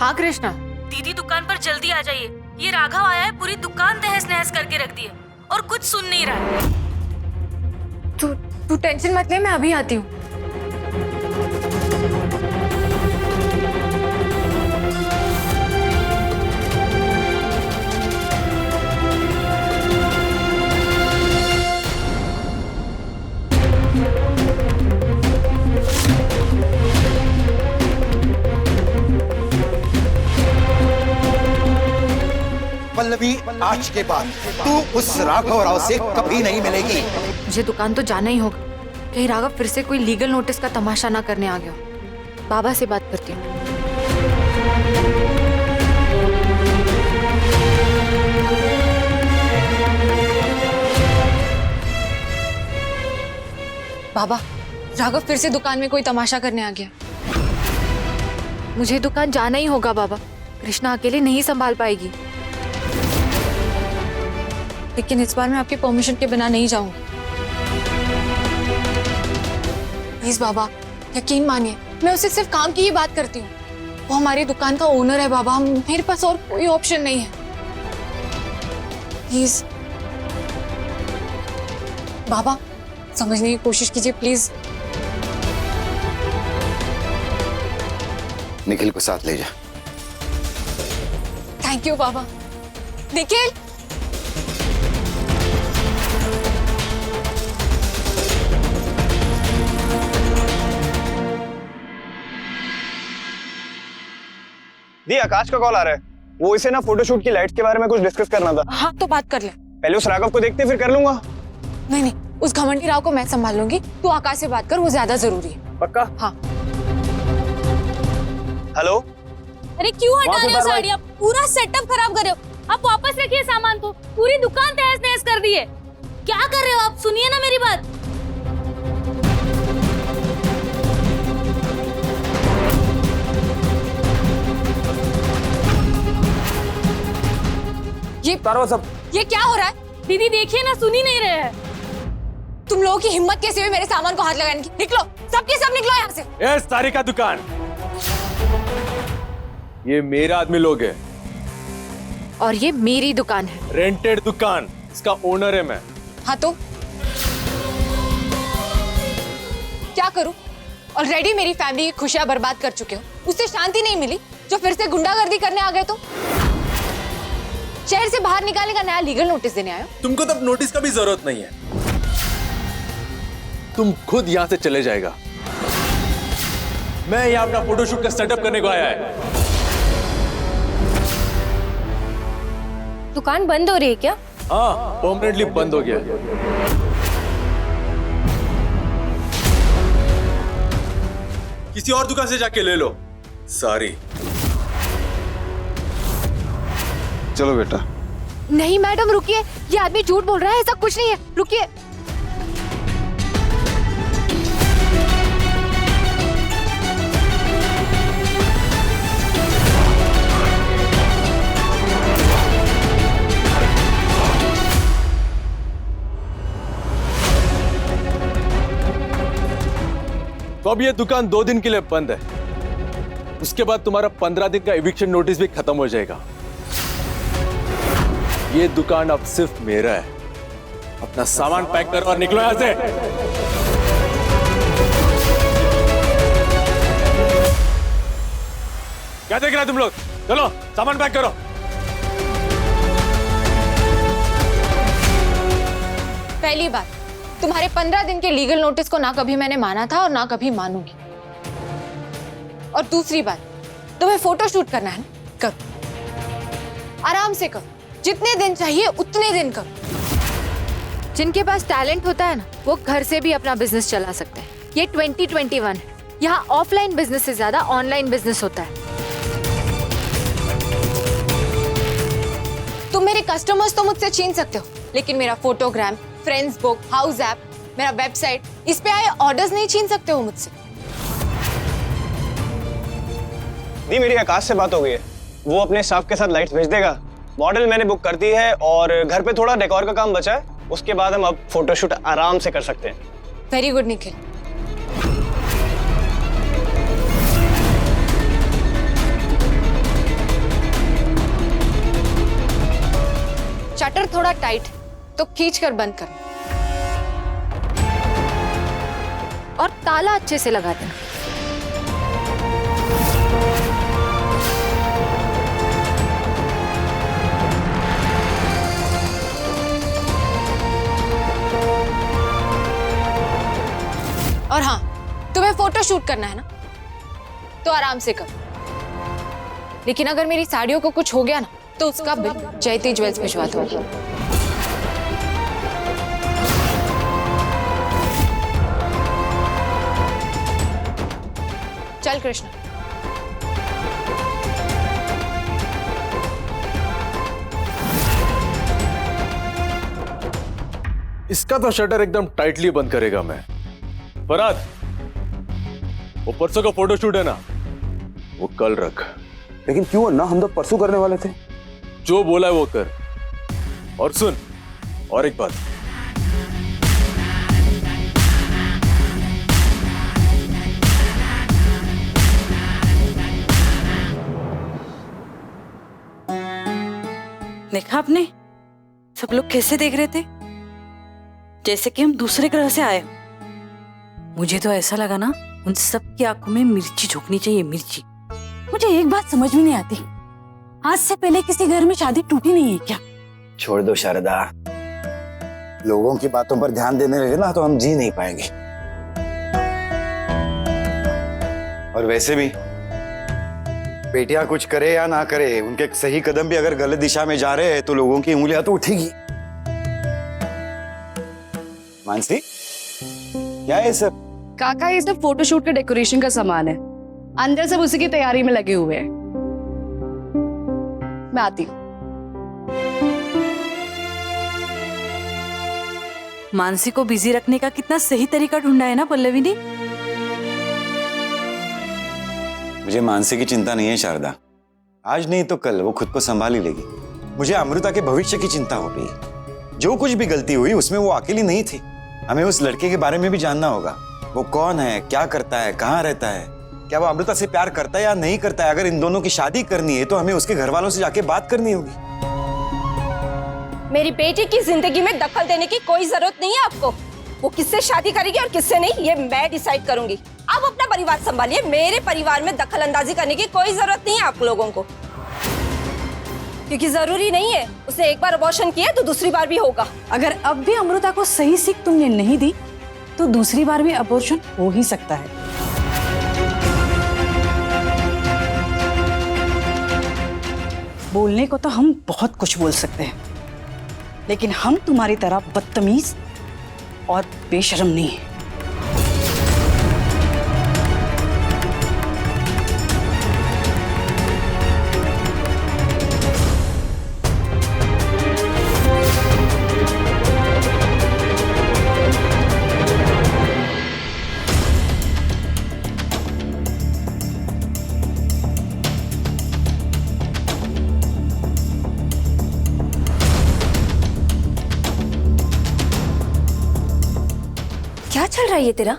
हाँ कृष्णा। दीदी दुकान पर जल्दी आ जाइए, ये राघव आया है, पूरी दुकान तहस नहस करके रख दी है और कुछ सुन नहीं रहा है। तू टेंशन मत ले, मैं अभी आती हूँ। पल्लवी, आज के बाद तू उस राघव राव से कभी नहीं मिलेगी। मुझे दुकान तो जाना ही होगा, कहीं राघव फिर से कोई लीगल नोटिस का तमाशा ना करने आ गया हो। बाबा से बात करती हूँ। बाबा, राघव फिर से दुकान में कोई तमाशा करने आ गया। मुझे दुकान जाना ही होगा बाबा, कृष्णा अकेले नहीं संभाल पाएगी। लेकिन इस बार मैं आपके परमिशन के बिना नहीं जाऊंगी। प्लीज बाबा, यकीन मानिए, मैं उससे सिर्फ काम की ही बात करती हूँ। वो हमारी दुकान का ओनर है बाबा, मेरे पास और कोई ऑप्शन नहीं है। प्लीज बाबा, समझने की कोशिश कीजिए प्लीज। निखिल को साथ ले जा। थैंक यू बाबा। निखिल, दी, आकाश का कॉल आ रहा है। वो इसे ना फोटोशूट की लाइट्स के बारे में कुछ डिस्कस करना था। हाँ तो बात कर ले। पहले उस राघव को देखते फिर कर लूंगा। नहीं नहीं, उस घमंडी राव को मैं संभाल लूंगी, तू आकाश से बात कर, वो ज्यादा जरूरी है। पक्का? हाँ। हेलो। अरे क्यों हटा रहे हो साड़ी? आप पूरा सेटअप खराब कर रहे हो। आप वापस रखिए सामान को, पूरी दुकान तहस नहस कर दी है। क्या कर रहे हो आप? सुनिए ना मेरी बात। ये क्या हो रहा है? दीदी देखिए ना, सुन ही नहीं रहे हैं। तुम लोगों की हिम्मत कैसे हुई मेरे सामान को हाथ लगाने की? निकलो, सबके सब निकलो यहाँ से। ये सारी का दुकान, ये मेरा आदमी लोग है और ये मेरी दुकान है। रेंटेड दुकान, इसका ओनर है मैं। हाँ तो क्या करूं? ऑलरेडी मेरी फैमिली की खुशियां बर्बाद कर चुके हो, उससे शांति नहीं मिली, जो फिर से गुंडागर्दी करने आ गए। तो शहर से बाहर निकालने का नया लीगल नोटिस देने आए हो। तुमको तब नोटिस का भी जरूरत नहीं है, तुम खुद यहां से चले जाएगा। मैं यहां अपना फोटोशूट का सेटअप करने को आया है। दुकान बंद हो रही है क्या? हाँ, परमानेंटली बंद हो गया। किसी और दुकान से जाके ले लो सारी। चलो बेटा। नहीं मैडम रुकिए, ये आदमी झूठ बोल रहा है, ऐसा कुछ नहीं है, रुकिए। तो अब ये दुकान 2 दिन के लिए बंद है, उसके बाद तुम्हारा 15 दिन का एविक्शन नोटिस भी खत्म हो जाएगा। ये दुकान अब सिर्फ मेरा है। अपना सामान पैक करो और निकलो यहां से। क्या देख रहे तुम लोग? चलो सामान पैक करो। पहली बात, तुम्हारे 15 दिन के लीगल नोटिस को ना कभी मैंने माना था और ना कभी मानूंगी। और दूसरी बात, तुम्हें फोटो शूट करना है ना, करो, आराम से करो, जितने दिन चाहिए उतने दिन करो। जिनके पास टैलेंट होता है ना, वो घर से भी अपना बिजनेस चला सकते हैं। ये 2021 है, यहाँ ऑफलाइन बिजनेस से ज्यादा ऑनलाइन बिजनेस होता है। तुम मेरे कस्टमर्स तो मुझसे छीन सकते हो, लेकिन मेरा फोटोग्राम, फ्रेंड्स बुक, हाउस ऐप, मेरा वेबसाइट, इस पे आए ऑर्डर्स नहीं छीन सकते हो मुझसे। दी, मेरी आकाश से बात हो गई है, वो अपने स्टाफ के साथ लाइट्स भेज देगा। मॉडल मैंने बुक कर दी है और घर पे थोड़ा डेकोर का काम बचा है, उसके बाद हम अब फोटोशूट आराम से कर सकते हैं। Very good Nikhil. शटर थोड़ा टाइट है तो खींच कर बंद कर और ताला अच्छे से लगा देना। और हाँ, तुम्हें फोटो शूट करना है ना, तो आराम से करो। लेकिन अगर मेरी साड़ियों को कुछ हो गया ना, तो उसका बिल जयती ज्वेल्स भिजवा दो। चल कृष्णा। इसका तो शटर एकदम टाइटली बंद करेगा मैं। फरहाद, वो परसों का फोटोशूट है ना, वो कल रख। लेकिन क्यों अन्ना, हम तो परसों करने वाले थे। जो बोला है वो कर। और सुन, और एक बात, देखा आपने, सब लोग कैसे देख रहे थे, जैसे कि हम दूसरे ग्रह से आए। मुझे तो ऐसा लगा ना, उन सब की आंखों में मिर्ची झोंकनी चाहिए, मिर्ची। मुझे एक बात समझ में नहीं आती, आज से पहले किसी घर में शादी टूटी नहीं है क्या? छोड़ दो शारदा, लोगों की बातों पर ध्यान देने लगे ना तो हम जी नहीं पाएंगे। और वैसे भी बेटियां कुछ करे या ना करे, उनके सही कदम भी अगर गलत दिशा में जा रहे हैं तो लोगों की उंगलियां तो उठेगी। मानसी, क्या है सब? काका, ये सब फोटोशूट का डेकोरेशन का सामान है, अंदर सब उसी की तैयारी में लगे हुए हैं। मैं आती हूँ। मानसी को बिजी रखने का कितना सही तरीका ढूंढा है ना पल्लवी ने। मुझे मानसी की चिंता नहीं है शारदा, आज नहीं तो कल वो खुद को संभाल ही लेगी। मुझे अमृता के भविष्य की चिंता हो रही है। जो कुछ भी गलती हुई उसमें वो अकेली नहीं थी। हमें उस लड़के के बारे में भी जानना होगा, वो कौन है, क्या करता है, कहाँ रहता है, क्या वो अमृता से प्यार करता है या नहीं करता है। अगर इन दोनों की शादी करनी है तो हमें उसके घर वालों से जाके बात करनी होगी। मेरी बेटी की जिंदगी में दखल देने की कोई जरूरत नहीं है आपको। वो किससे शादी करेगी और किससे नहीं, ये मैं डिसाइड करूंगी। आप अपना परिवार संभालिए, मेरे परिवार में दखल अंदाजी करने की कोई जरूरत नहीं है आप लोगों को, क्योंकि जरूरी नहीं है उसने एक बार अबॉर्शन किया तो दूसरी बार भी होगा। अगर अब भी अमृता को सही सीख तुमने नहीं दी तो दूसरी बार भी अबॉर्शन हो ही सकता है। बोलने को तो हम बहुत कुछ बोल सकते हैं, लेकिन हम तुम्हारी तरह बदतमीज और बेशर्म नहीं है। क्या चल रहा है ये तेरा?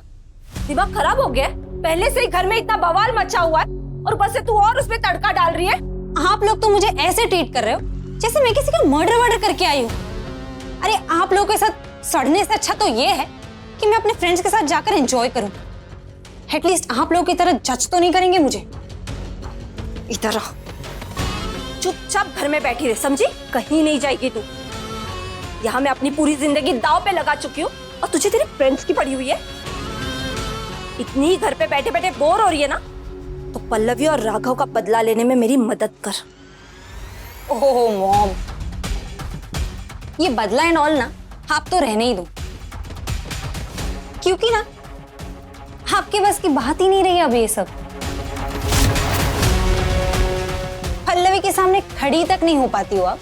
दिमाग खराब हो गया? पहले से ही घर में इतना बवाल मचा हुआ है और ऊपर से तू और उसमें तड़का डाल रही है। आप लोग तो मुझे ऐसे ट्रीट कर रहे हो जैसे मैं किसी का मर्डर करके आई हूँ। अरे आप लोगों के साथ सड़ने से अच्छा तो ये है कि मैं अपने फ्रेंड्स के साथ जाकर एंजॉय करूं। एटलीस्ट आप लोगों की तरह जज तो नहीं करेंगे मुझे। इधर आ, चुपचाप घर में बैठी रहे, समझी? कहीं नहीं जाएगी तू। यहाँ मैं अपनी पूरी जिंदगी दांव पे लगा चुकी हूँ और तुझे तेरे फ्रेंड्स की पड़ी हुई है। इतनी घर पे बैठे बैठे बोर हो रही है ना, तो पल्लवी और राघव का बदला लेने में मेरी मदद कर। ओहो मॉम, ये बदला एंड ऑल ना आप तो रहने ही दो, क्योंकि ना आपके बस की बात ही नहीं रही अब ये सब। पल्लवी के सामने खड़ी तक नहीं हो पाती हो आप,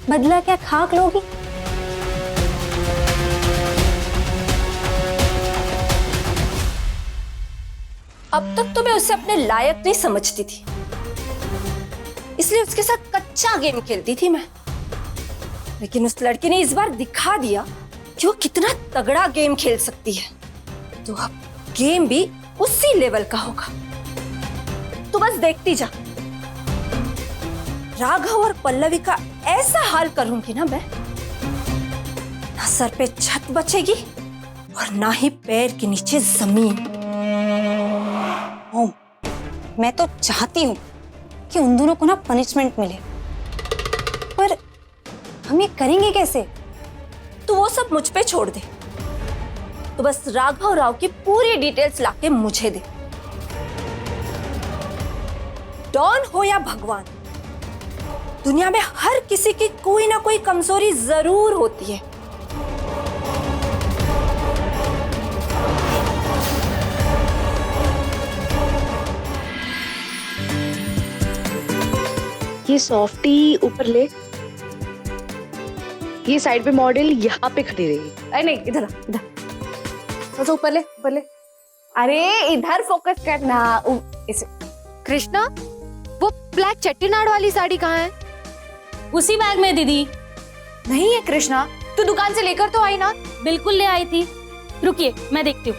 बदला क्या खाक लोगी? अब तक तो मैं उसे अपने लायक नहीं समझती थी, इसलिए उसके साथ कच्चा गेम खेलती थी मैं। लेकिन उस लड़की ने इस बार दिखा दिया कि वो कितना तगड़ा गेम खेल सकती है। तो अब गेम भी उसी लेवल का होगा, तू बस देखती जा। राघव और पल्लवी का ऐसा हाल करूंगी ना मैं, ना सर पे छत बचेगी और ना ही पैर के नीचे जमीन। ओम, मैं तो चाहती हूँ कि उन दोनों को ना पनिशमेंट मिले, पर हम ये करेंगे कैसे? तू वो सब मुझ पे छोड़ दे। तो बस राघव राव की पूरी डिटेल्स लाके मुझे दे। डॉन हो या भगवान, दुनिया में हर किसी की कोई ना कोई कमजोरी जरूर होती है। ये सॉफ्टी ऊपर ले, ये साइड पे मॉडल यहाँ पे खड़ी रहेगी। अरे नहीं, इधर इधर तो ऊपर ले, ऊपर ले। अरे इधर फोकस करना। इसे कृष्णा, वो ब्लैक चट्टीनाड़ वाली साड़ी कहाँ है? उसी बैग में दीदी। नहीं है कृष्णा, तू दुकान से लेकर तो आई ना। बिल्कुल ले आई थी, रुकिए मैं देखती हूँ।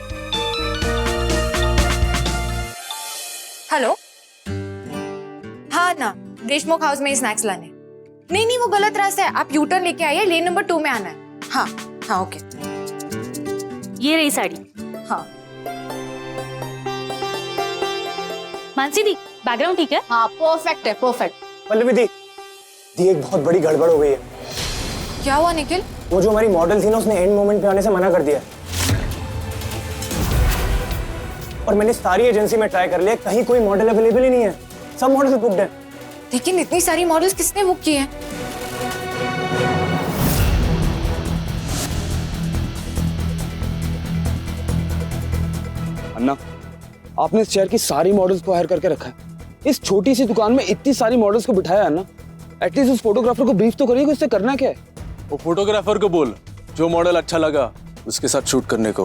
हेलो, हाँ ना, देशमुख हाउस में ही स्नैक्स लाने। नहीं नहीं, वो गलत रास्ता है, आप यू टर्न लेके आइए, लेन नंबर 2 में आना है। हाँ हाँ ओके। ये रही साड़ी। हाँ मानसी दी, बैकग्राउंड ठीक है? हाँ परफेक्ट है, परफेक्ट। पल्लवी दी, एक बहुत बड़ी गड़बड़ हो गई है। क्या हुआ निखिल? वो जो हमारी मॉडल थी ना, उसने एंड मोमेंट पे आने से मना कर दिया। और मैंने सारी एजेंसी में ट्राई कर लिया, कहीं कोई मॉडल अवेलेबल ही नहीं है, सब मॉडल बुक्ड है। लेकिन इतनी सारी मॉडल्स किसने बुक की हैं? अन्ना, आपने इस शहर की सारी मॉडल्स को हायर करके रखा है। इस छोटी सी दुकान में इतनी सारी मॉडल्स को बिठाया है ना, एटलीस्ट उस फोटोग्राफर को ब्रीफ तो करिए कि उससे करना क्या है। वो फोटोग्राफर को बोल जो मॉडल अच्छा लगा उसके साथ शूट करने को,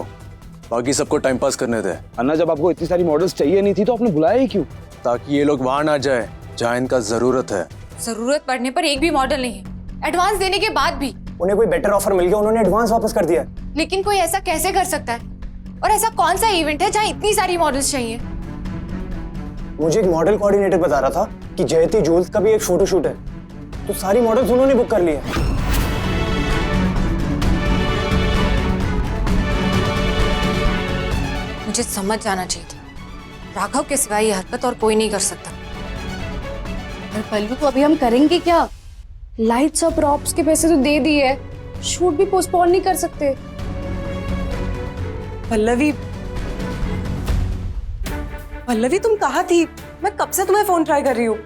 बाकी सबको टाइम पास करने दे। अन्ना, जब आपको इतनी सारी मॉडल्स चाहिए नहीं थी तो आपने बुलाया ही क्यों? ताकि ये लोग वहां ना जाए जहाँ इनका जरूरत है। जरूरत पड़ने पर एक भी मॉडल नहीं है, एडवांस देने के बाद भी। उन्हें कोई बेटर ऑफर मिल गया, उन्होंने एडवांस वापस कर दिया। लेकिन कोई ऐसा कैसे कर सकता है? और ऐसा कौन सा इवेंट है जहाँ इतनी सारी मॉडल्स चाहिए? मुझे एक मॉडल कोऑर्डिनेटर बता रहा था कि जयती ज्वेल्स का भी एक फोटोशूट है, तो सारी मॉडल्स उन्होंने बुक कर लिया। मुझे समझ जाना चाहिए था, राघव के सिवा ये हरकत और कोई नहीं कर सकता। पल्लू, तो अभी हम करेंगे क्या? लाइट्स और प्रॉप्स के पैसे तो दे दिए, शूट भी पोस्टपोन नहीं कर सकते। पल्लवी, पल्लवी तुम कहाँ थी? मैं कब से तुम्हें फोन ट्राई कर रही हूँ।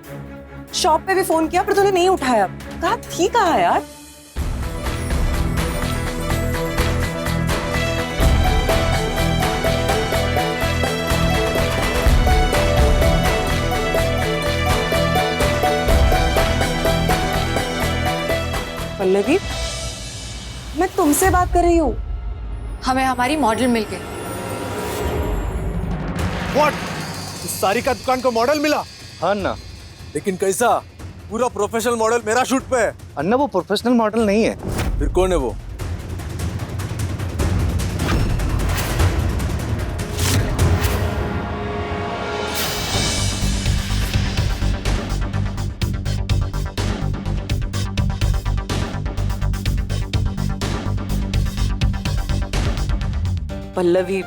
शॉप पे भी फोन किया पर तूने नहीं उठाया। कहाँ थी, कहाँ यार? पल्लवी, मैं तुमसे बात कर रही हूँ। हमें हमारी मॉडल मिल गई। व्हाट? इस सारी का दुकान को मॉडल मिला? हाँ अन्ना। लेकिन कैसा? पूरा प्रोफेशनल मॉडल मेरा शूट पे है। अन्ना, वो प्रोफेशनल मॉडल नहीं है। फिर कौन है वो? पल्लवी,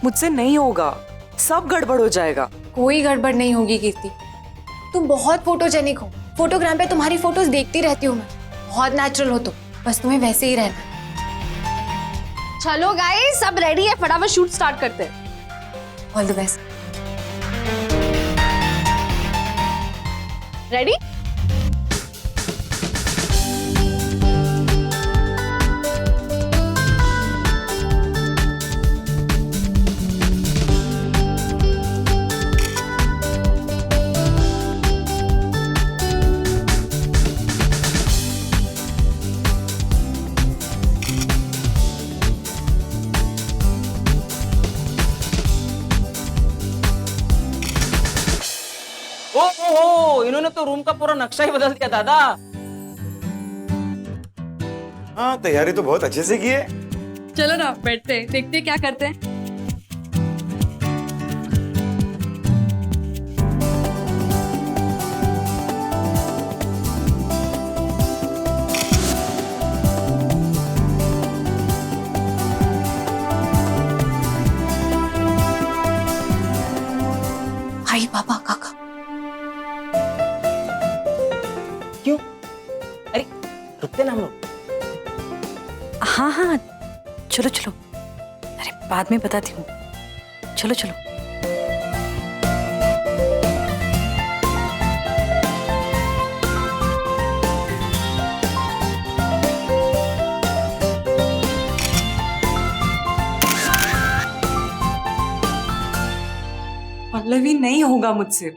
मुझसे नहीं होगा, सब गड़बड़ हो जाएगा। कोई गड़बड़ नहीं होगी कीर्ति, तुम बहुत फोटोजेनिक हो। फोटोग्राम पे तुम्हारी फोटोज देखती रहती हूँ मैं, बहुत नेचुरल हो तुम, बस तुम्हें वैसे ही रहना। चलो गाइस, सब रेडी है, फटाफट शूट स्टार्ट करते हैं। All the best. रेडी? ओहो, इन्होंने तो रूम का पूरा नक्शा ही बदल दिया दादा। हाँ, तैयारी तो बहुत अच्छे से की है। चलो ना बैठते हैं, देखते हैं क्या करते हैं। क्यों? अरे रुकते ना हम लोग। हाँ हाँ चलो चलो, अरे बाद में बताती हूँ, चलो चलो। पल्लवी नहीं होगा मुझसे,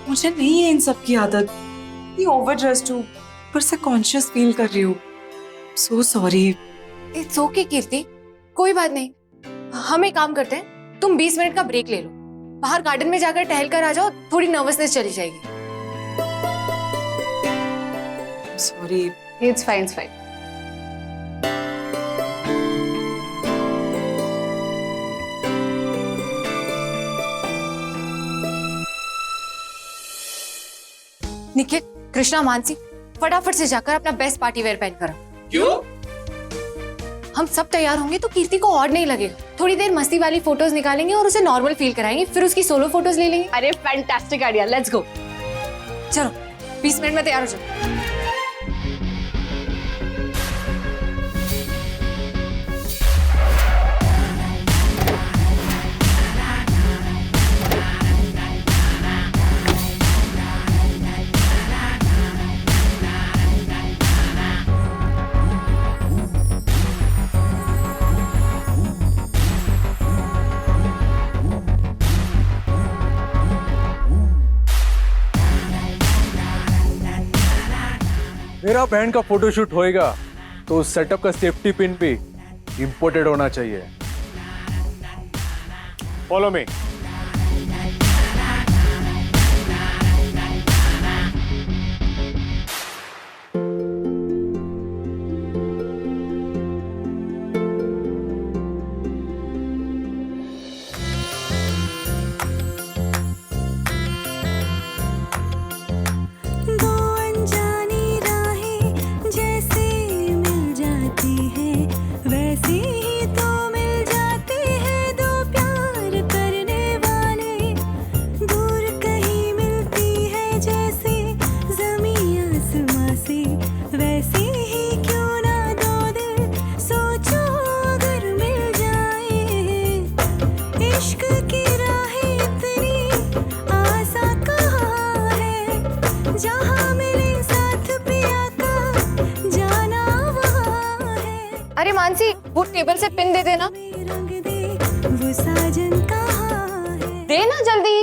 मुझे नहीं है इन सब की आदत। ये ओवर ड्रेस्ड हूँ, पर से कॉन्शियस फील कर रही हूँ। So sorry. इट्स ओके कीर्ति, कोई बात नहीं। हम एक काम करते हैं, तुम 20 मिनट का ब्रेक ले लो, बाहर गार्डन में जाकर टहल कर आ जाओ, थोड़ी नर्वसनेस चली जाएगी। Sorry. It's fine, it's fine. Nikhil, Krishna, Mansi, फटाफट से जाकर अपना बेस्ट पार्टी वेयर पहन कर आओ। क्यों? हम सब तैयार होंगे तो कीर्ति को और नहीं लगेगा। थोड़ी देर मस्ती वाली फोटोज निकालेंगे और उसे नॉर्मल फील कराएंगे, फिर उसकी सोलो फोटोज ले लेंगे। अरे फैंटास्टिक आइडिया, लेट्स गो। चलो 20 मिनट में तैयार हो जाओ। मेरा बहन का फोटोशूट होएगा तो उस सेटअप का सेफ्टी पिन भी इंपोर्टेड होना चाहिए। Follow me. अरे मानसी, वो टेबल से पिन दे देना। देना जल्दी।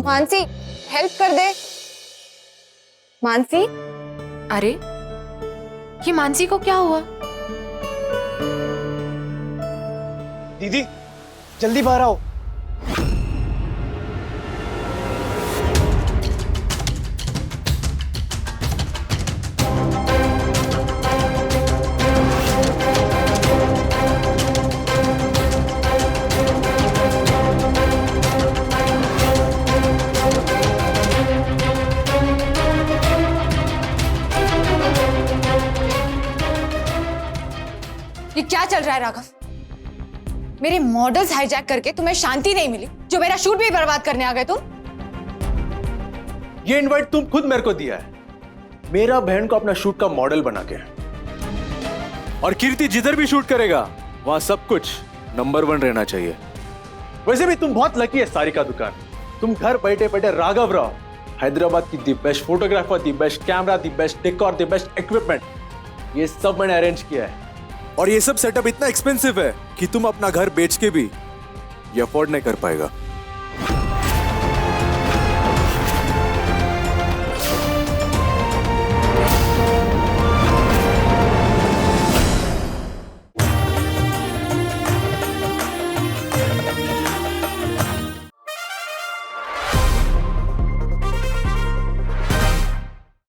मानसी, हेल्प कर दे। मानसी, अरे ये मानसी को क्या हुआ? दीदी जल्दी बाहर आओ। ये क्या चल रहा है राघव? मेरे मॉडल्स हाईजैक करके तुम्हें शांति नहीं मिली, जो मेरा शूट भी बर्बाद करने आ गए तुम। ये इनवाइट तुम खुद मेरे को दिया है, मेरा बहन को अपना शूट का मॉडल बना के। और कीर्ति जिधर भी शूट करेगा वहां सब कुछ नंबर 1 रहना चाहिए। वैसे भी तुम बहुत लकी है सारिका दुकान, तुम घर बैठे बैठे राघव राव हैदराबाद की the best photographer, the best camera, the best decor, the best equipment, ये सब मैंने अरेंज किया है। और ये सब सेटअप इतना एक्सपेंसिव है कि तुम अपना घर बेच के भी ये अफोर्ड नहीं कर पाएगा।